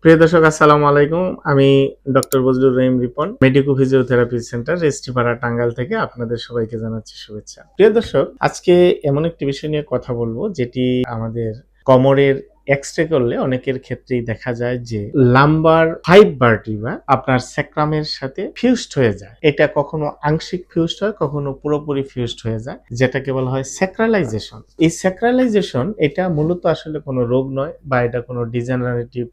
প্রিয় দর্শক, আসসালামু আলাইকুম। আমি doctor Bazlur Rahim Ripon, medico physiotherapy centre, Restipara, Tangail থেকে আপনাদের সবাইকে জানাচ্ছি শুভেচ্ছা। প্রিয় দর্শক, আজকে এমন একটি বিষয় নিয়ে কথা বলবো যেটি আমাদের কোমরের এক্স-রে করলে অনেকের ক্ষেত্রেই দেখা যায় যে লাম্বার 5 ভার্টিব্রা আপনার স্যাক্রামের সাথে ফিউজড হয়ে যায়। এটা কখনো আংশিক ফিউজড হয়, কখনো পুরোপুরি ফিউজড হয়ে যায়, যেটাকে বলা হয় স্যাক্রালাইজেশন। এই স্যাক্রালাইজেশন এটা মূলত আসলে কোনো রোগ নয় বা এটা কোনো ডিজেনারেটিভ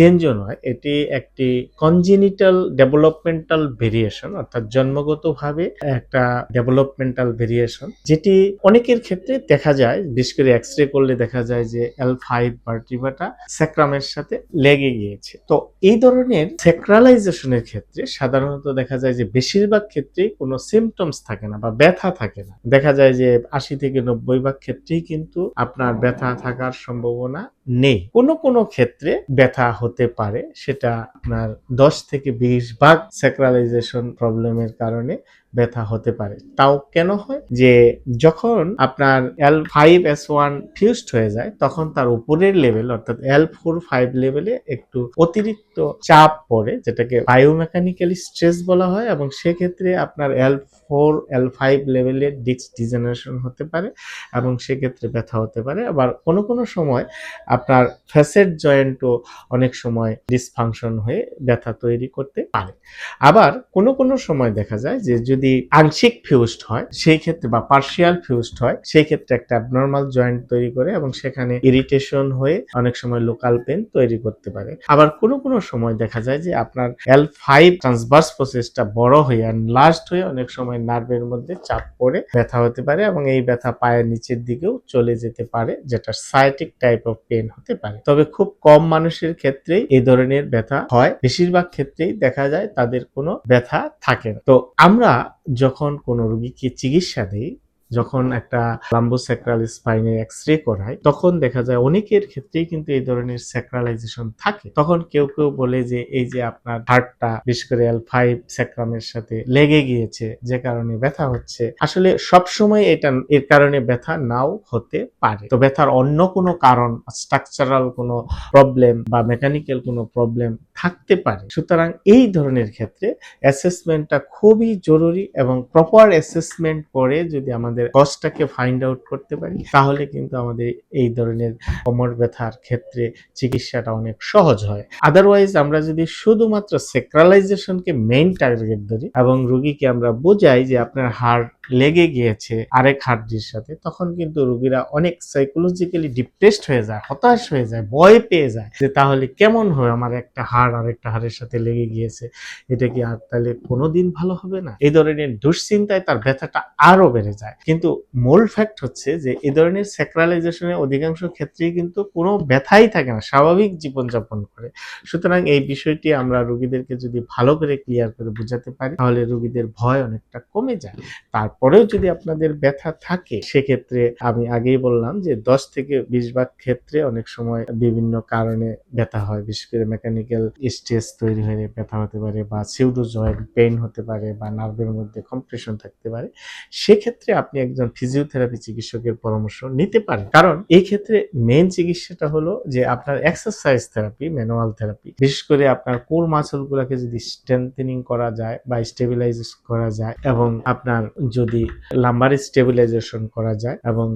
চেঞ্জও নয়। এটি একটি কনজেনিটাল ডেভেলপমেন্টাল ভেরিয়েশন, অর্থাৎ জন্মগতভাবে একটা ডেভেলপমেন্টাল ভেরিয়েশন, যেটি অনেকের ক্ষেত্রে দেখা যায়। বিশেষ করে এক্স-রে করলে দেখা যায় যে L5 ভার্টিব্রাটা স্যাক্রামের সাথে লেগে গিয়েছে। তো এই ধরনের স্যাক্রালাইজেশনের ক্ষেত্রে সাধারণত দেখা যায় যে বেশিরভাগ ক্ষেত্রেই কোনো সিমটমস থাকে না বা ব্যথা থাকে না। দেখা যায় যে 80 থেকে 90% ক্ষেত্রেই কিন্তু আপনার ব্যথা থাকার সম্ভাবনা নেই। কোনো ক্ষেত্রে ব্যথা হতে পারে, সেটা আপনার 10 থেকে 20% স্যাক্রালাইজেশন প্রবলেমের কারণে ব্যথা হতে পারে। তাও কেন হয়? যে যখন আপনার L5S1 ফিউজড হয়ে যায়, তখন তার উপরের লেভেল অর্থাৎ L4-5 লেভেলে একটু অতিরিক্ত চাপ পড়ে, যেটাকে বায়োমেকানিক্যালি স্ট্রেস বলা হয়, এবং সেক্ষেত্রে আপনার L4 L5 লেভেলের ডিস্ক ডিজেনারেশন হতে পারে এবং সেক্ষেত্রে ব্যথা হতে পারে। আবার কোনো সময় আপনার ফ্যাসেট জয়েন্টও অনেক সময় ডিসফাংশন হয়ে ব্যথা তৈরি করতে পারে। আবার কোনো সময় দেখা যায় যে যদি আংশিক ফিউজড হয় সেই ক্ষেত্রে বা পার্শিয়াল ফিউজড হয়, সেই ক্ষেত্রে একটা অ্যাবনরমাল জয়েন্ট তৈরি করে এবং সেখানে ইরিটেশন হয়ে অনেক সময় লোকাল পেন তৈরি করতে পারে। আবার কোনো সময় দেখা যায় যে আপনার L5 ট্রান্সভার্স প্রসেসটা বড় হয়ে এনলার্জড হয়ে অনেক সময় নার্ভের মধ্যে চাপ পড়ে ব্যথা হতে পারে এবং এই ব্যথা পায়ের নিচের দিকেও চলে যেতে পারে, যেটা সায়াটিক টাইপ অফ পেন হতে পারে। তবে খুব কম মানুষের ক্ষেত্রেই এই ধরনের ব্যথা হয়। বেশিরভাগ ক্ষেত্রেই দেখা যায় তাদের কোনো ব্যথা থাকে না। তো আমরা যখন কোনো রোগীকে চিকিৎসা দিই, যখন একটা লাম্বোস্যাক্রাল স্পাইনের এক্স-রে করাই, তখন দেখা যায় অনেকের ক্ষেত্রেই কিন্তু এই ধরনের স্যাক্রালাইজেশন থাকে। তখন কেউ বলে যে এই যে আপনার হাড়টা বিশেষ করে L5 স্যাক্রামের সাথে লেগে গিয়েছে, যে কারণে ব্যথা হচ্ছে। আসলে সবসময় এর কারণে ব্যথা নাও হতে পারে। তো ব্যথার অন্য কোনো কারণ, স্ট্রাকচারাল কোনো প্রবলেম বা মেকানিক্যাল কোনো প্রবলেম থাকতে পারে। সুতরাং এই ধরনের ক্ষেত্রে অ্যাসেসমেন্টটা খুবই জরুরি এবং প্রপার অ্যাসেসমেন্ট করে যদি আমাদের কজটাকে ফাইন্ড আউট করতে পারি, তাহলে কিন্তু আমাদের এই ধরনের কোমর ব্যথার ক্ষেত্রে চিকিৎসাটা অনেক সহজ হয়। আদারওয়াইজ আমরা যদি শুধুমাত্র স্যাক্রালাইজেশনকে মেইন টার্গেট ধরি এবং রোগীকে আমরা বোঝাই যে আপনার হাড় লেগে গিয়েছে আরেক হাড্ডির সাথে, তখন কিন্তু রোগীরা অনেক সাইকোলজিক্যালি ডিপ্রেসড হয়ে যায়, হতাশ হয়ে যায়, ভয় পেয়ে যায় যে তাহলে কেমন হয়, আমার একটা হাড় আরেকটা হাড়ের সাথে লেগে গিয়েছে, এটা কি আর তাহলে কোনোদিন ভালো হবে না? এই ধরনের দুশ্চিন্তায় তার ব্যথাটা আরো বেড়ে যায়। কিন্তু মূল ফ্যাক্ট হচ্ছে যে এই ধরনের স্যাক্রালাইজেশনের অধিকাংশ ক্ষেত্রেই কিন্তু কোনো ব্যথাই থাকে না, স্বাভাবিক জীবনযাপন করে। সুতরাং এই বিষয়টি আমরা রোগীদেরকে যদি ভালো করে ক্লিয়ার করে বোঝাতে পারি, তাহলে রোগীদের ভয় অনেকটা কমে যায়। তারপরেও যদি আপনাদের ব্যথা থাকে, সেক্ষেত্রে আমি আগেই বললাম যে 10 থেকে 20% ক্ষেত্রে অনেক সময় বিভিন্ন কারণে ব্যথা হয়। বিশেষ করে মেকানিক্যাল স্ট্রেস তৈরি হয়ে ব্যথা হতে পারে বা সিউডো জয়েন্ট পেইন হতে পারে বা নার্ভের মধ্যে কম্প্রেশন থাকতে পারে। সেক্ষেত্রে আপনি একজন ফিজিওথেরাপি চিকিৎসকের পরামর্শ নিতে পারেন। কারণ এই ক্ষেত্রে মেইন চিকিৎসাটা হলো যে আপনার এক্সারসাইজ থেরাপি, ম্যানুয়াল থেরাপি, বিশেষ করে আপনার কোর মাসলগুলোকে যদি স্ট্রেংথেনিং করা যায় বা স্টেবিলাইজ করা যায় এবং আপনার যদি লাম্বার স্টেবিলাইজেশন করা যায় এবং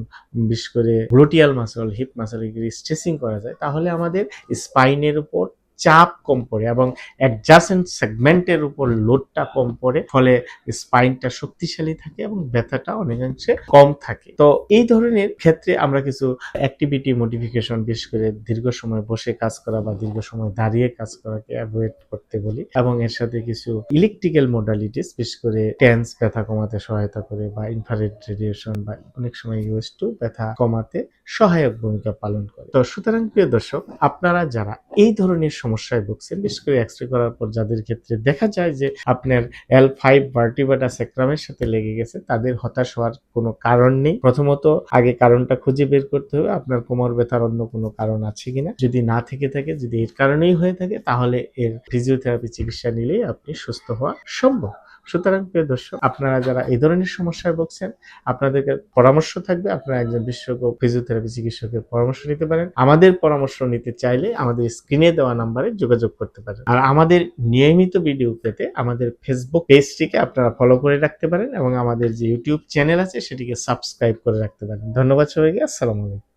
বিশেষ করে গ্লুটিয়াল মাসল, হিপ মাসল এগুলি স্ট্রেচিং করা যায়, তাহলে আমাদের স্পাইনের উপর চাপ কম পড়ে এবং অ্যাডজাসেন্ট সেগমেন্টের উপর লোডটা কম পড়ে, ফলে স্পাইনটা শক্তিশালী থাকে এবং ব্যথাটা অনেকাংশে কম থাকে। তো এই ধরনের ক্ষেত্রে আমরা কিছু অ্যাক্টিভিটি মডিফিকেশন, বিশেষ করে দীর্ঘ সময় বসে কাজ করা বা দীর্ঘ সময় দাঁড়িয়ে কাজ করাকে অ্যাভয়েড করতে বলি এবং এর সাথে কিছু ইলেকট্রিক্যাল মডালিটিস, বিশেষ করে টেন্স ব্যথা কমাতে সহায়তা করে বা ইনফ্রারেড রেডিয়েশন বা অনেক সময় ইউএস2 ব্যথা কমাতে সহায়ক ভূমিকা পালন করে। তো সুতরাং প্রিয় দর্শক, আপনারা যারা এই ধরনের সমস্যায় ভুগছেন, বিশেষ করে এক্স-রে করার পর যাদের ক্ষেত্রে দেখা যায় যে আপনার L5 ভার্টিব্রাটা স্যাক্রামের সাথে লেগে গেছে, তাদের হতাশ হওয়ার কোনো কারণ নেই। প্রথমত আগে কারণটা খুঁজে বের করতে হবে, আপনার কোমর ব্যথার অন্য কোনো কারণ আছে কিনা। যদি না থেকে থাকে, যদি এর কারণেই হয়ে থাকে, তাহলে এর ফিজিওথেরাপি চিকিৎসা নিলেই আপনি সুস্থ হওয়া সম্ভব। সুতরাং প্রিয় দর্শক, আপনারা যারা এই ধরনের সমস্যায় ভুগছেন, আপনাদেরকে পরামর্শ থাকবে, আপনারা একজন বিশেষজ্ঞ ফিজিওথেরাপি চিকিৎসকের পরামর্শ নিতে পারেন। আমাদের পরামর্শ নিতে চাইলে আমাদের স্ক্রিনে দেওয়া নাম্বারে যোগাযোগ করতে পারেন। আর আমাদের নিয়মিত ভিডিও পেতে আমাদের ফেসবুক পেজটিকে আপনারা ফলো করে রাখতে পারেন এবং আমাদের যে ইউটিউব চ্যানেল আছে সেটিকে সাবস্ক্রাইব করে রাখতে পারেন। ধন্যবাদ সবাইকে। আসসালামু আলাইকুম।